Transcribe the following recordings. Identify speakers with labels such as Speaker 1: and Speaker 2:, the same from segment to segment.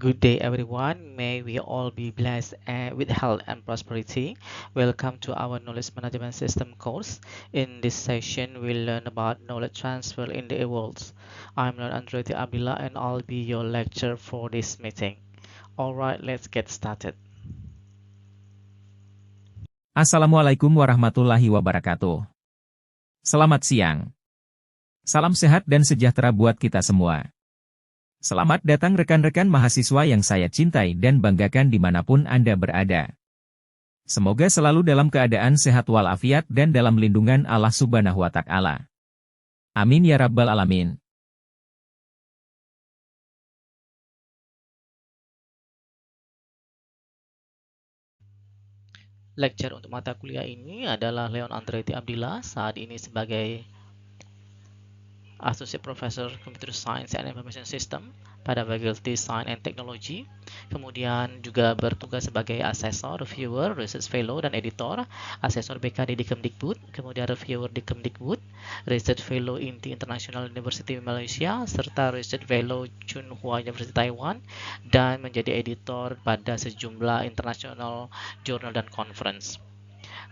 Speaker 1: Good day, everyone. May we all be blessed with health and prosperity. Welcome to our Knowledge Management System course. In this session, we'll learn about knowledge transfer in the world. I'm Lord Andreti Abdullah, and I'll be your lecturer for this meeting. All right, let's get started.
Speaker 2: Assalamualaikum warahmatullahi wabarakatuh. Selamat siang. Salam sehat dan sejahtera buat kita semua. Selamat datang rekan-rekan mahasiswa yang saya cintai dan banggakan dimanapun Anda berada. Semoga selalu dalam keadaan sehat walafiat dan dalam lindungan Allah Subhanahu wa Ta'ala. Amin ya Rabbal 'Alamin.
Speaker 1: Lecture untuk mata kuliah ini adalah Leon Andreti Abdillah, saat ini sebagai Associate Professor Computer Science and Information System pada Faculty Science and Technology. Kemudian juga bertugas sebagai asesor, reviewer, research fellow, dan editor. Asesor BKD di Kemdikbud, kemudian reviewer di Kemdikbud, research fellow INTI International University Malaysia, serta research fellow Tsinghua University Taiwan, dan menjadi editor pada sejumlah international journal dan conference.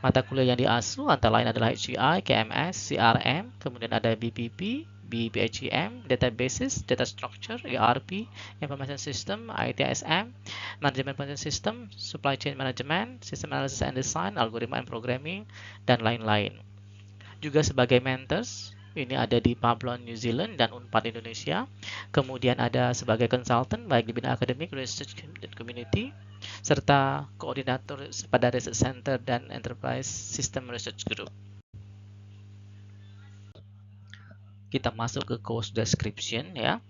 Speaker 1: Mata kuliah yang diasuh antara lain adalah HCI, KMS, CRM, kemudian ada BPP, BPHEM, Databases, Data Structure, ERP, Information System, ITSM, Management Information System, Supply Chain Management, System Analysis and Design, Algoritma and Programming, dan lain-lain. Juga sebagai mentors, ini ada di Pablo New Zealand dan Unpad Indonesia. Kemudian ada sebagai consultant baik di bidang akademik, research, dan community, serta koordinator pada Research Center dan Enterprise System Research Group. Kita masuk ke course description ya.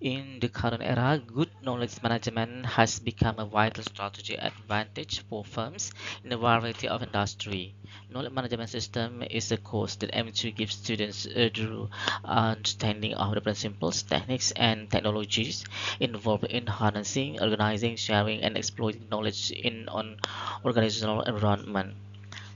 Speaker 1: In the current era, good knowledge management has become a vital strategy advantage for firms in a variety of industry. Knowledge management system is a course that aims to give students a thorough understanding of the principles, techniques, and technologies involved in harnessing, organizing, sharing, and exploiting knowledge in an organizational environment.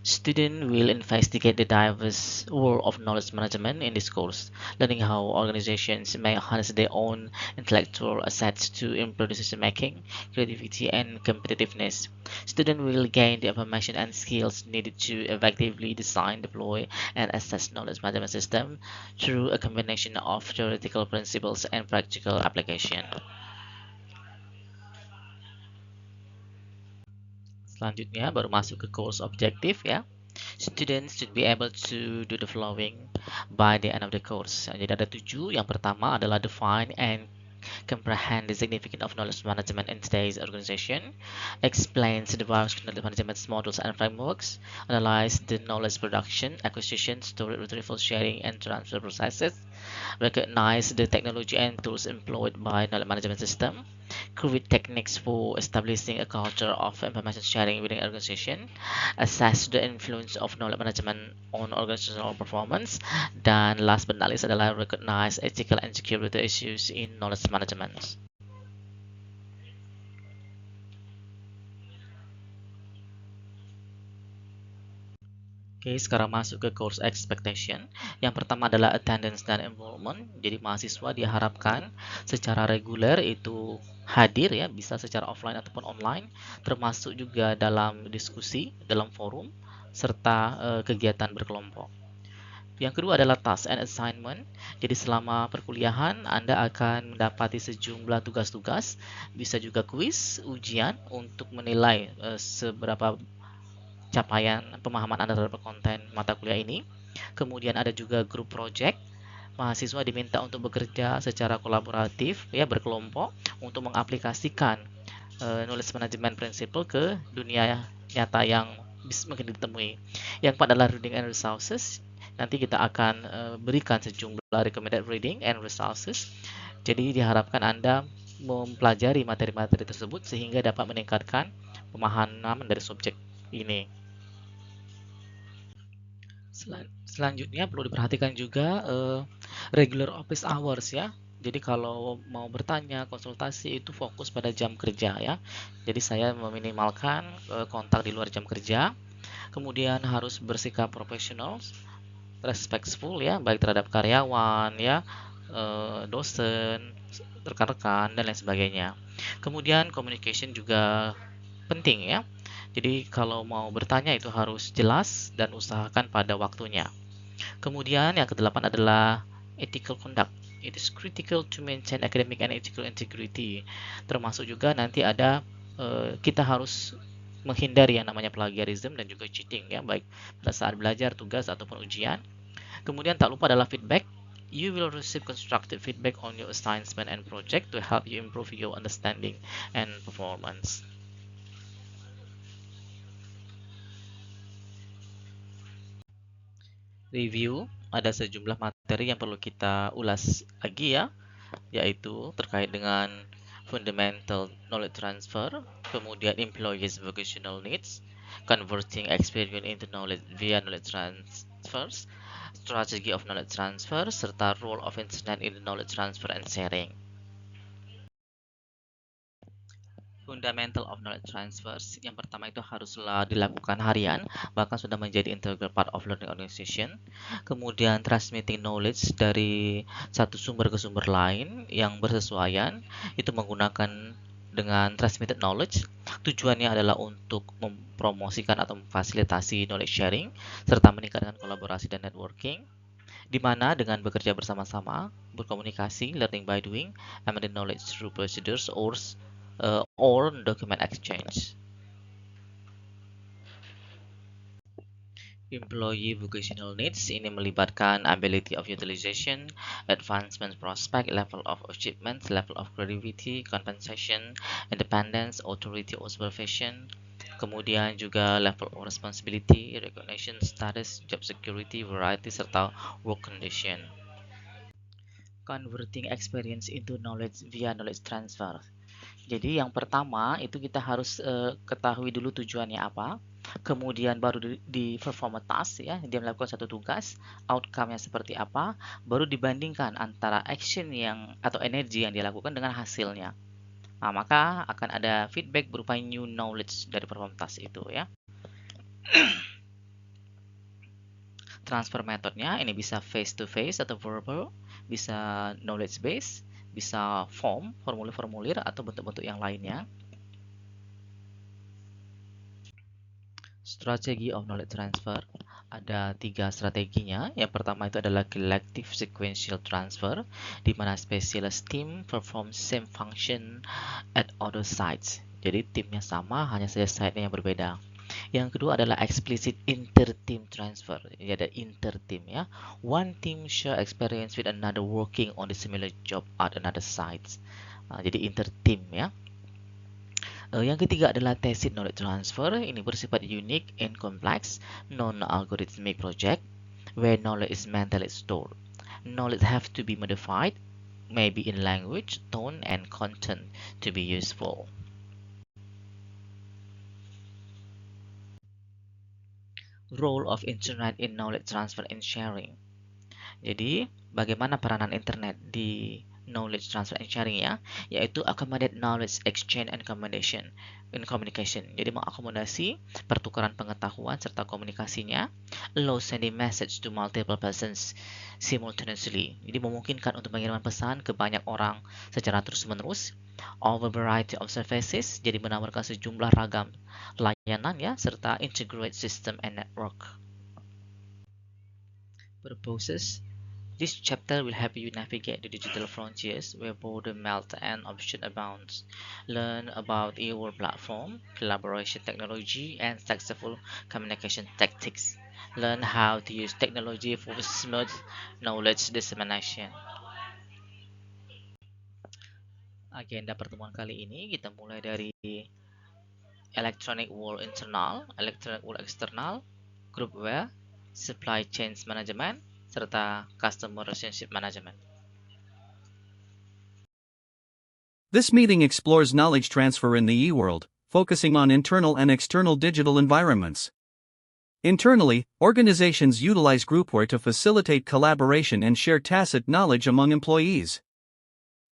Speaker 1: Students will investigate the diverse world of knowledge management in this course, learning how organizations may harness their own intellectual assets to improve decision-making, creativity, and competitiveness. Students will gain the information and skills needed to effectively design, deploy, and assess knowledge management system through a combination of theoretical principles and practical application. Selanjutnya baru masuk ke course objective ya. Students should be able to do the following by the end of the course. Jadi ada 7. Yang pertama adalah define and comprehend the significance of knowledge management in today's organization, explains the various knowledge management models and frameworks, analyze the knowledge production, acquisition, storage, retrieval, sharing, and transfer processes, recognize the technology and tools employed by knowledge management system, create techniques for establishing a culture of information sharing within an organization, assess the influence of knowledge management on organizational performance, dan last but not least adalah recognize ethical and security issues in knowledge management. Oke, sekarang masuk ke course expectation. Yang pertama adalah attendance dan enrollment. Jadi mahasiswa diharapkan secara reguler itu hadir ya, bisa secara offline ataupun online, termasuk juga dalam diskusi, dalam forum, serta kegiatan berkelompok. Yang kedua adalah task and assignment. Jadi selama perkuliahan Anda akan mendapati sejumlah tugas-tugas, bisa juga kuis, ujian untuk menilai seberapa capaian pemahaman Anda terhadap konten mata kuliah ini. Kemudian ada juga grup project. Mahasiswa diminta untuk bekerja secara kolaboratif ya, berkelompok untuk mengaplikasikan knowledge management principle ke dunia nyata yang mungkin ditemui. Yang keempat adalah reading and resources. Nanti kita akan berikan sejumlah recommended reading and resources. Jadi diharapkan Anda mempelajari materi-materi tersebut sehingga dapat meningkatkan pemahaman dari subjek ini. Selanjutnya perlu diperhatikan juga regular office hours ya. Jadi kalau mau bertanya, konsultasi itu fokus pada jam kerja ya. Jadi saya meminimalkan kontak di luar jam kerja. Kemudian harus bersikap profesional respectful ya, baik terhadap karyawan ya, dosen, rekan-rekan dan lain sebagainya. Kemudian communication juga penting ya. Jadi kalau mau bertanya itu harus jelas dan usahakan pada waktunya. Kemudian yang kedelapan adalah ethical conduct. It is critical to maintain academic and ethical integrity. Termasuk juga nanti ada kita harus menghindari yang namanya plagiarism dan juga cheating ya, baik pada saat belajar, tugas ataupun ujian. Kemudian tak lupa adalah feedback. You will receive constructive feedback on your assignment and project to help you improve your understanding and performance. Review, ada sejumlah materi yang perlu kita ulas lagi ya, yaitu terkait dengan fundamental knowledge transfer, kemudian employees vocational needs, converting experience into knowledge via knowledge transfers, strategy of knowledge transfer, serta role of internet in knowledge transfer and sharing. Fundamental of knowledge transfers, yang pertama itu haruslah dilakukan harian, bahkan sudah menjadi integral part of learning organization. Kemudian transmitting knowledge dari satu sumber ke sumber lain yang bersesuaian, itu menggunakan dengan transmitted knowledge. Tujuannya adalah untuk mempromosikan atau memfasilitasi knowledge sharing, serta meningkatkan kolaborasi dan networking, di mana dengan bekerja bersama-sama, berkomunikasi, learning by doing, and knowledge through procedures or document exchange. Employee vocational needs ini melibatkan ability of utilization, advancement prospect, level of achievement, level of creativity, compensation, independence, authority or supervision, kemudian juga level of responsibility, recognition, status, job security, variety, serta work condition. Converting experience into knowledge via knowledge transfer. Jadi yang pertama itu kita harus ketahui dulu tujuannya apa, kemudian baru di perform a task ya, dia melakukan satu tugas, outcome-nya seperti apa, baru dibandingkan antara action yang atau energi yang dia lakukan dengan hasilnya. Nah, maka akan ada feedback berupa new knowledge dari perform task itu ya. Transfer metodnya ini bisa face to face atau verbal, bisa knowledge base, bisa form, formulir-formulir atau bentuk-bentuk yang lainnya. Strategi of knowledge transfer, ada 3 strateginya. Yang pertama itu adalah collective sequential transfer, di mana specialist team perform same function at other sites. Jadi timnya sama, hanya saja site-nya yang berbeda. Yang kedua adalah explicit inter-team transfer. Jadi ada inter-team ya. One team share experience with another working on the similar job at another sites. Jadi inter-team ya. Yang ketiga adalah tacit knowledge transfer. Ini bersifat unique and complex, non-algorithmic project where knowledge is mentally stored. Knowledge have to be modified, maybe in language, tone, and content to be useful. Role of internet in knowledge transfer and sharing. Jadi, bagaimana peranan internet di knowledge transfer and sharing ya, yaitu accommodate knowledge exchange and communication. Jadi mengakomodasi pertukaran pengetahuan serta komunikasinya, allow sending message to multiple persons simultaneously. Jadi memungkinkan untuk mengirimkan pesan ke banyak orang secara terus-menerus, over variety of services, jadi menawarkan sejumlah ragam layanan ya, serta integrate system and network. Purposes. This chapter will help you navigate the digital frontiers where border melt and option abounds. Learn about your platform, collaboration technology, and successful communication tactics. Learn how to use technology for smooth knowledge dissemination. Agenda pertemuan kali ini kita mulai dari electronic world internal, electronic world external, groupware, supply chain management, serta customer relationship management.
Speaker 3: This meeting explores knowledge transfer in the e-world, focusing on internal and external digital environments. Internally, organizations utilize groupware to facilitate collaboration and share tacit knowledge among employees.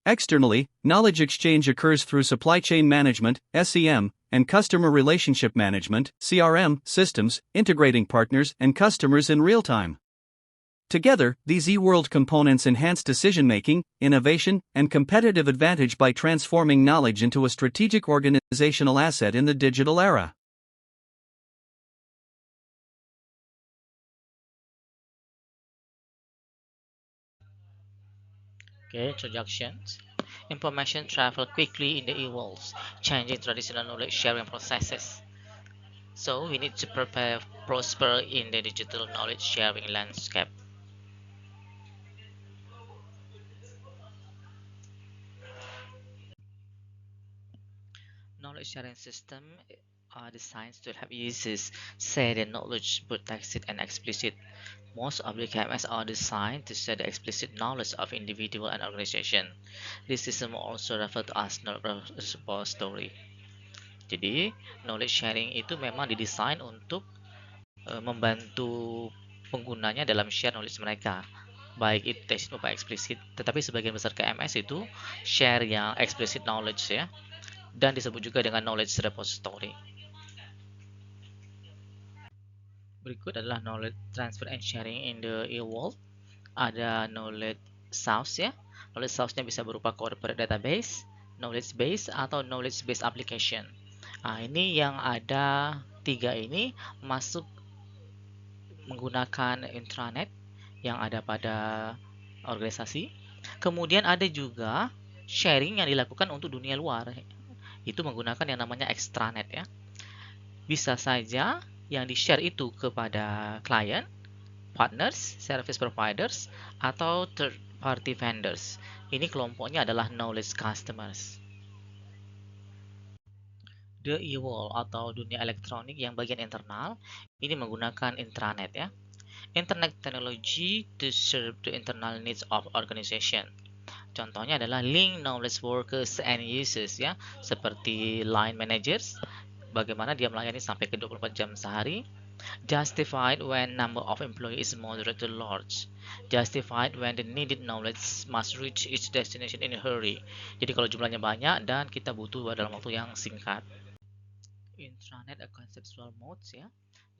Speaker 3: Externally, knowledge exchange occurs through supply chain management, SCM, and customer relationship management, CRM, systems, integrating partners and customers in real time. Together, these e-world components enhance decision-making, innovation, and competitive advantage by transforming knowledge into a strategic organizational asset in the digital era.
Speaker 1: Okay, introductions. Information travel quickly in the e-world, changing traditional knowledge sharing processes. So we need to prepare prosper in the digital knowledge sharing landscape. Knowledge sharing system are designed to help users share their knowledge both tacit and explicit. Most of the KMS are designed to share the explicit knowledge of individual and organization. This system also referred to as knowledge repository. Jadi, knowledge sharing itu memang didesain untuk membantu penggunanya dalam share knowledge mereka, baik itu tekstil maupun eksplisit. Tetapi sebagian besar KMS itu share yang explicit knowledge ya, dan disebut juga dengan knowledge repository. Berikut adalah knowledge transfer and sharing in the e-world. Ada knowledge source ya. Knowledge source-nya bisa berupa corporate database, knowledge base, atau knowledge base application. Nah, ini yang ada tiga ini masuk menggunakan intranet yang ada pada organisasi. Kemudian ada juga sharing yang dilakukan untuk dunia luar. Itu menggunakan yang namanya extranet ya. Bisa saja yang di-share itu kepada klien, partners, service providers, atau third party vendors. Ini kelompoknya adalah knowledge customers. The e-world atau dunia elektronik yang bagian internal ini menggunakan intranet ya. Internet technology to serve the internal needs of organization. Contohnya adalah link knowledge workers and users ya, seperti line managers, bagaimana dia melayani sampai ke 24 jam sehari. Justified when number of employees is moderate to large. Justified when the needed knowledge must reach its destination in a hurry. Jadi kalau jumlahnya banyak dan kita butuh dalam waktu yang singkat. Intranet a conceptual modes ya.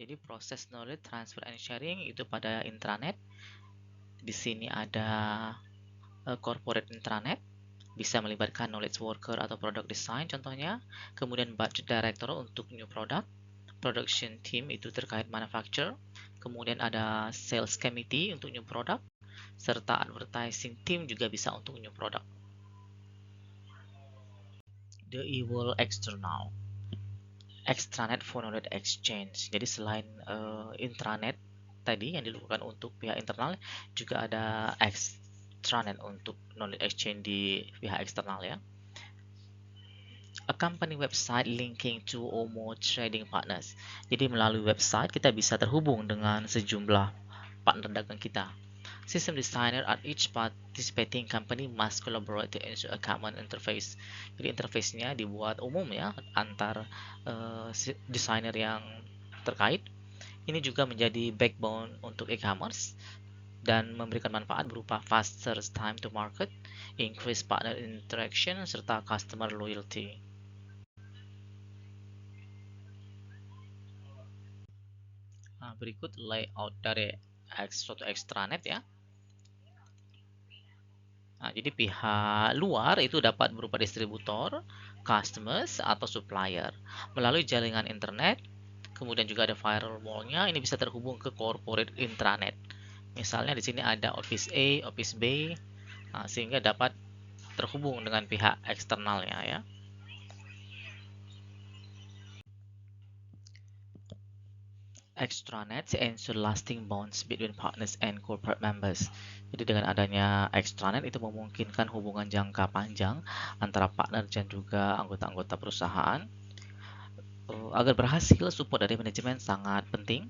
Speaker 1: Jadi proses knowledge transfer and sharing itu pada intranet. Di sini ada corporate intranet. Bisa melibatkan knowledge worker atau product design contohnya. Kemudian budget director untuk new product. Production team itu terkait manufacture. Kemudian ada sales committee untuk new product. Serta advertising team juga bisa untuk new product. The e-world external. Extranet for knowledge exchange. Jadi selain intranet tadi yang dilakukan untuk pihak internal, juga ada extranet untuk knowledge exchange di pihak eksternal ya. A company website linking to or more trading partners. Jadi melalui website kita bisa terhubung dengan sejumlah partner dagang kita. System designer at each participating company must collaborate to ensure a common interface. Jadi interface-nya dibuat umum ya antar desainer yang terkait. Ini juga menjadi backbone untuk e-commerce dan memberikan manfaat berupa faster time to market, increase partner interaction, serta customer loyalty. Nah, berikut layout dari suatu extranet ya. Nah, jadi pihak luar itu dapat berupa distributor, customers, atau supplier. Melalui jaringan internet, kemudian juga ada firewall-nya, ini bisa terhubung ke corporate intranet. Misalnya di sini ada Office A, Office B, nah, sehingga dapat terhubung dengan pihak eksternalnya ya. Extranet ensure lasting bonds between partners and corporate members. Jadi dengan adanya extranet itu memungkinkan hubungan jangka panjang antara partner dan juga anggota-anggota perusahaan. Agar berhasil, support dari manajemen sangat penting.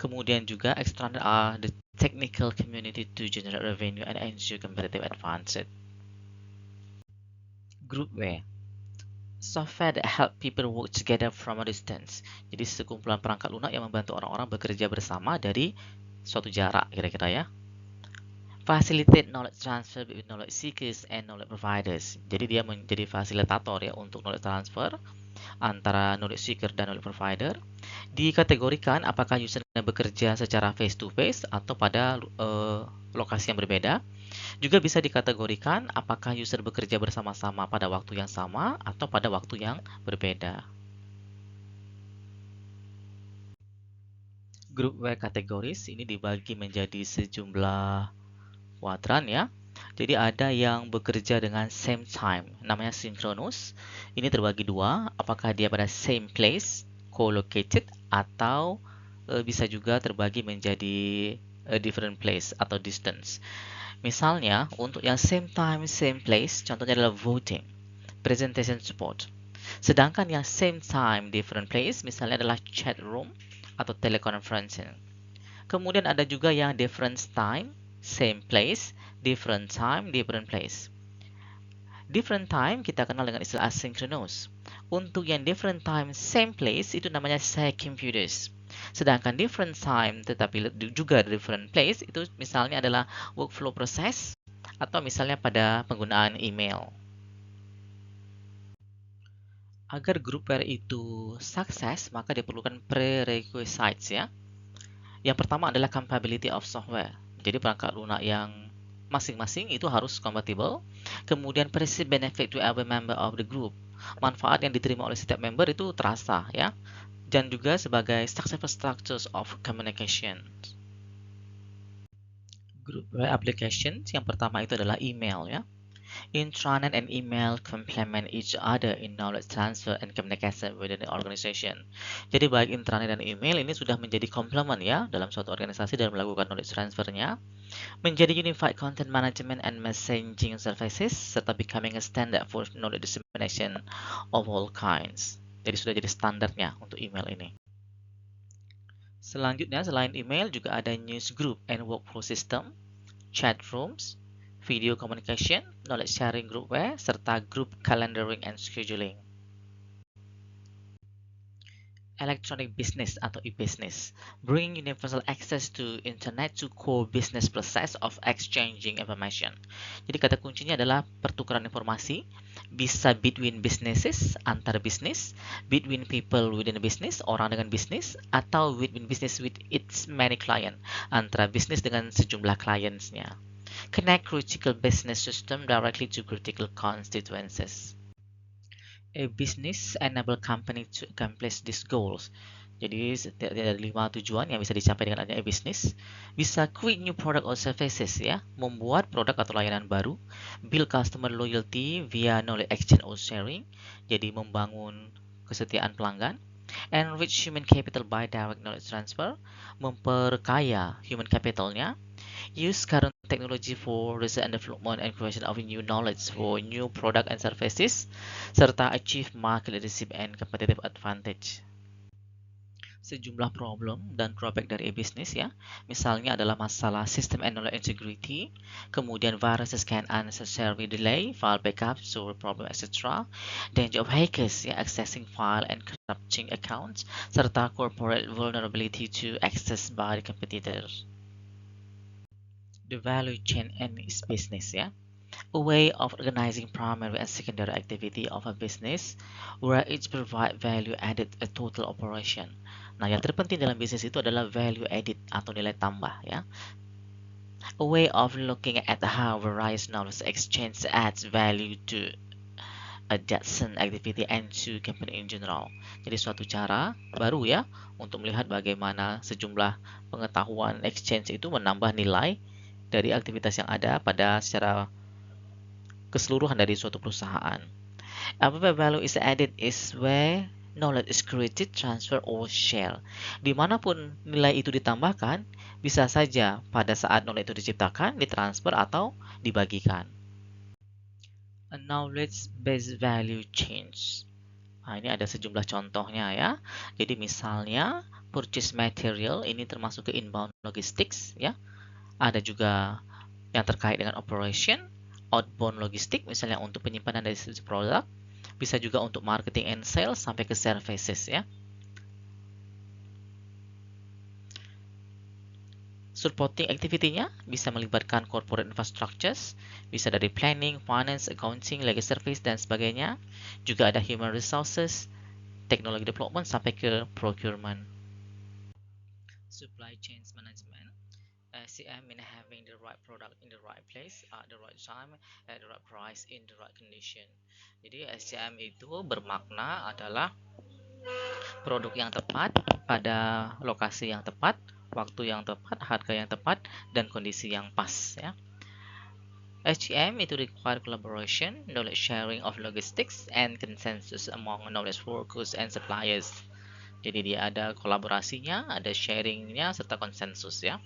Speaker 1: Kemudian juga extranet are the technical community to generate revenue and ensure competitive advantage. Groupware. Software that help people work together from a distance. Jadi sekumpulan perangkat lunak yang membantu orang-orang bekerja bersama dari suatu jarak kira-kira ya. Facilitate knowledge transfer between knowledge seekers and knowledge providers. Jadi dia menjadi fasilitator ya untuk knowledge transfer antara knowledge seeker dan knowledge provider. Dikategorikan apakah usernya bekerja secara face to face atau pada lokasi yang berbeda. Juga bisa dikategorikan apakah user bekerja bersama-sama pada waktu yang sama atau pada waktu yang berbeda. Grup W kategoris ini dibagi menjadi sejumlah kuadran ya. Jadi ada yang bekerja dengan same time, namanya synchronous. Ini terbagi dua, apakah dia pada same place, co-located, atau bisa juga terbagi menjadi different place atau distance. Misalnya, untuk yang same time, same place, contohnya adalah voting, presentation support. Sedangkan yang same time, different place, misalnya adalah chat room atau teleconferencing. Kemudian ada juga yang different time, same place, different time, different place. Different time kita kenal dengan istilah asynchronous. Untuk yang different time, same place itu namanya synchronous. Sedangkan different time tetapi juga different place itu misalnya adalah workflow process atau misalnya pada penggunaan email. Agar grup pair itu sukses, maka diperlukan prerequisites ya. Yang pertama adalah compatibility of software. Jadi perangkat lunak yang masing-masing itu harus compatible. Kemudian perceived benefit to every member of the group. Manfaat yang diterima oleh setiap member itu terasa ya. Dan juga sebagai successful structures of communication. Group applications yang pertama itu adalah email ya. Intranet and email complement each other in knowledge transfer and communication within the organization. Jadi baik intranet dan email ini sudah menjadi komplement ya dalam suatu organisasi dalam melakukan knowledge transfernya, menjadi unified content management and messaging services, serta becoming a standard for knowledge dissemination of all kinds. Jadi sudah jadi standarnya untuk email ini. Selanjutnya selain email juga ada news group and workflow system, chat rooms, video communication, knowledge sharing groupware, serta group calendaring and scheduling. Electronic business atau e-business, bringing universal access to internet to core business process of exchanging information. Jadi kata kuncinya adalah pertukaran informasi, bisa between businesses, antar bisnis, between people within a business, orang dengan bisnis, atau between business with its many client, antara bisnis dengan sejumlah clients-nya. Connect critical business system directly to critical constituencies. A business enable company to accomplish these goals. Jadi ada 5 tujuan yang bisa dicapai dengan adanya e-business. Bisa create new product or services ya, membuat produk atau layanan baru, build customer loyalty via knowledge exchange or sharing, jadi membangun kesetiaan pelanggan, enrich human capital by direct knowledge transfer, memperkaya human capitalnya, use current technology for research and development and creation of new knowledge for new product and services, serta achieve market leadership and competitive advantage. Sejumlah problem dan drawback dari e-business ya, misalnya adalah masalah system and knowledge integrity, kemudian viruses can unnecessarily delay file backup, store problem, etc. Danger of hackers ya, accessing file and corrupting accounts, serta corporate vulnerability to access by the competitors. The value chain and its business ya, a way of organizing primary and secondary activity of a business where each provide value added a total operation. Nah, yang terpenting dalam bisnis itu adalah value added atau nilai tambah ya. A way of looking at how various knowledge exchange adds value to adjacent activity and to company in general. Jadi suatu cara baru ya untuk melihat bagaimana sejumlah pengetahuan exchange itu menambah nilai dari aktivitas yang ada pada secara keseluruhan dari suatu perusahaan. Where value is added is where knowledge is created, transfer, or share. Dimanapun nilai itu ditambahkan, bisa saja pada saat knowledge itu diciptakan, ditransfer, atau dibagikan. A knowledge-based value change. Nah, ini ada sejumlah contohnya ya. Jadi misalnya, purchase material ini termasuk ke inbound logistics ya. Ada juga yang terkait dengan operation, outbound logistik, misalnya untuk penyimpanan dari sisi produk, bisa juga untuk marketing and sales sampai ke services ya. Supporting activity-nya bisa melibatkan corporate infrastructures, bisa dari planning, finance, accounting, legal service, dan sebagainya. Juga ada human resources, teknologi development sampai ke procurement. Supply chain management, SCM mean having the right product in the right place at the right time at the right price in the right condition. Jadi SCM itu bermakna adalah produk yang tepat pada lokasi yang tepat, waktu yang tepat, harga yang tepat, dan kondisi yang pas ya. HCM itu require collaboration, knowledge sharing of logistics, and consensus among knowledge workers and suppliers. Jadi dia ada kolaborasinya, ada sharingnya, serta konsensus ya.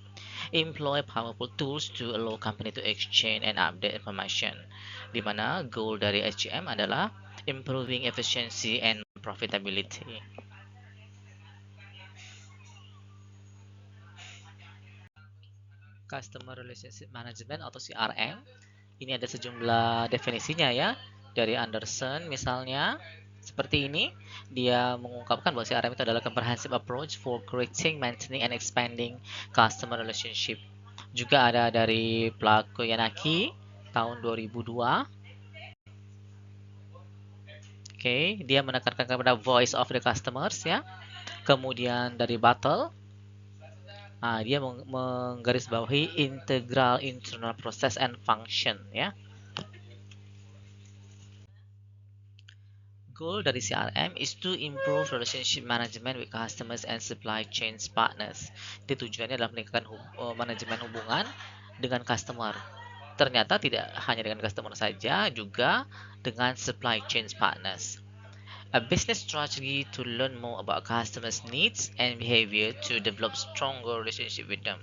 Speaker 1: Employ powerful tools to allow company to exchange and update information. Di mana goal dari HCM adalah improving efficiency and profitability. Customer Relationship Management atau CRM. Ini ada sejumlah definisinya ya. Dari Anderson misalnya, seperti ini. Dia mengungkapkan bahwa CRM itu adalah comprehensive approach for creating, maintaining, and expanding customer relationship. Juga ada dari Plakoyanaki tahun 2002. Oke, dia menekankan kepada voice of the customers ya. Kemudian dari Battle, dia menggarisbawahi integral internal process and function ya. Goal dari CRM is to improve relationship management with customers and supply chain partners. Jadi tujuannya adalah meningkatkan manajemen hubungan dengan customer. Ternyata tidak hanya dengan customer saja, juga dengan supply chain partners. A business strategy to learn more about customers' needs and behavior to develop stronger relationship with them.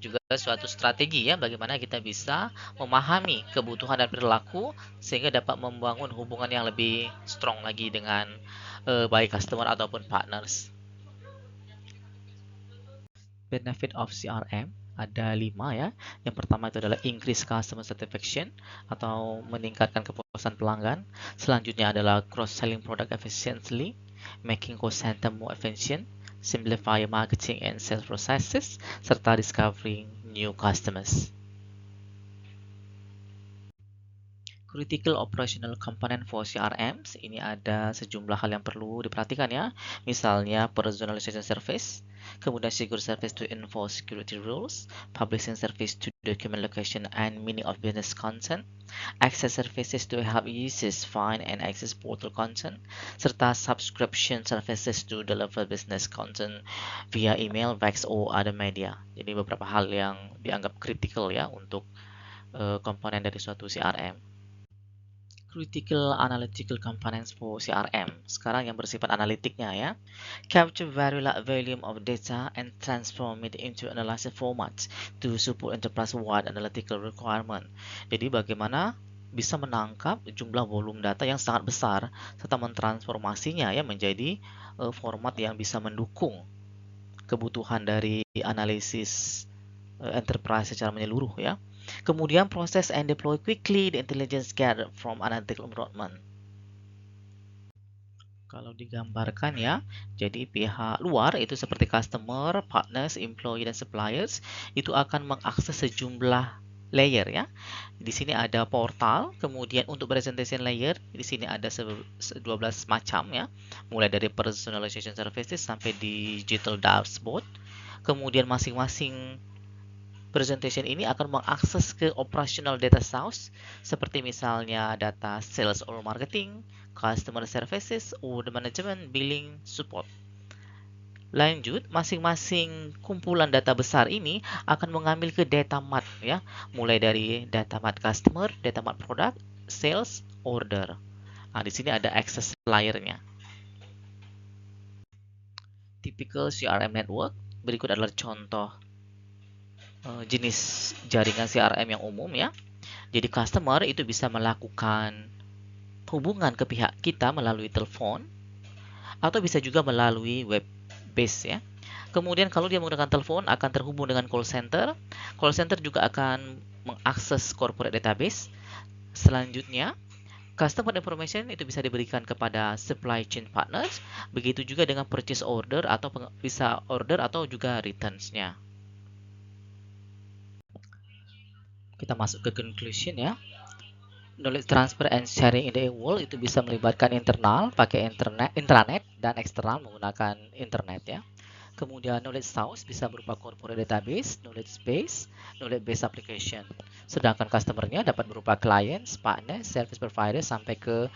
Speaker 1: Juga suatu strategi ya bagaimana kita bisa memahami kebutuhan dan perilaku sehingga dapat membangun hubungan yang lebih strong lagi dengan baik customer ataupun partners. Benefit of CRM ada 5 ya. Yang pertama itu adalah increase customer satisfaction atau meningkatkan kepuasan pelanggan. Selanjutnya adalah cross-selling product efficiently, making call center more efficient, simplify marketing and sales processes, serta discovering new customers. Critical operational component for CRMs, ini ada sejumlah hal yang perlu diperhatikan ya. Misalnya personalization service, kemudian secure service to enforce security rules, publishing service to document location and meaning of business content, access services to help users find and access portal content, serta subscription services to deliver business content via email, fax, or other media. Jadi beberapa hal yang dianggap kritikal ya untuk komponen dari suatu CRM. Critical analytical components for CRM. Sekarang yang bersifat analitiknya ya. Capture very large volume of data and transform it into analysis format to support enterprise-wide analytical requirement. Jadi bagaimana bisa menangkap jumlah volume data yang sangat besar serta mentransformasinya ya menjadi format yang bisa mendukung kebutuhan dari analisis enterprise secara menyeluruh ya. Kemudian proses and deploy quickly the intelligence gathered from analytical environment. Kalau digambarkan ya, jadi pihak luar itu seperti customer, partners, employee, dan suppliers itu akan mengakses sejumlah layer ya. Di sini ada portal, kemudian untuk presentation layer, di sini ada 12 macam ya. Mulai dari personalization services sampai digital dashboard. Kemudian masing-masing presentation ini akan mengakses ke operational data source seperti misalnya data sales or marketing, customer services, order management, billing, support. Lanjut, masing-masing kumpulan data besar ini akan mengambil ke data mart ya, mulai dari data mart customer, data mart product, sales, order. Nah, di sini ada access layernya. Typical CRM network. Berikut adalah contoh jenis jaringan CRM yang umum ya. Jadi customer itu bisa melakukan hubungan ke pihak kita melalui telepon atau bisa juga melalui web base ya. Kemudian kalau dia menggunakan telepon akan terhubung dengan call center. Call center juga akan mengakses corporate database. Selanjutnya, customer information itu bisa diberikan kepada supply chain partners. Begitu juga dengan purchase order atau bisa order atau juga returns-nya. Kita masuk ke conclusion ya. Knowledge transfer and sharing in the world itu bisa melibatkan internal, pakai intranet, dan eksternal menggunakan internet ya. Kemudian knowledge source bisa berupa corporate database, knowledge base application. Sedangkan customer-nya dapat berupa clients, partner, service provider sampai ke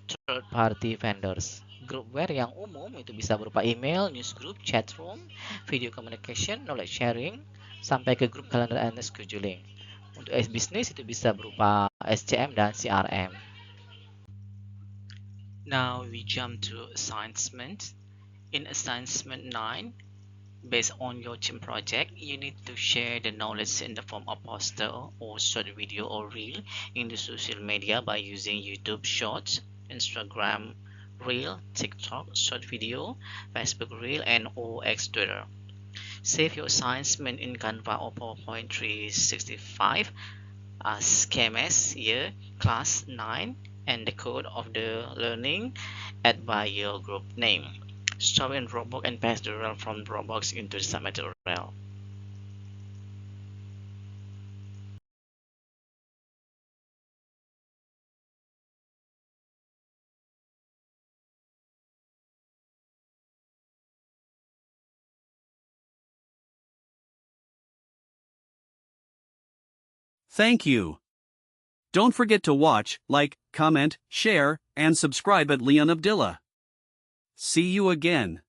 Speaker 1: third party vendors. Groupware yang umum itu bisa berupa email, newsgroup, chat room, video communication, knowledge sharing, sampai ke group calendar and scheduling. Untuk business itu bisa berupa SCM dan CRM. Now we jump to assignment. In assignment 9, based on your team project, you need to share the knowledge in the form of poster or short video or reel in the social media by using YouTube Shorts, Instagram Reel, TikTok Short Video, Facebook Reel, and OX Twitter. Save your assignment in Canva or PowerPoint 365 as KMS year class 9 and the code of the learning add by your group name. Store in Dropbox and paste the URL from Dropbox into the submitted URL.
Speaker 3: Thank you. Don't forget to watch, like, comment, share, and subscribe at Leon Abdillah. See you again.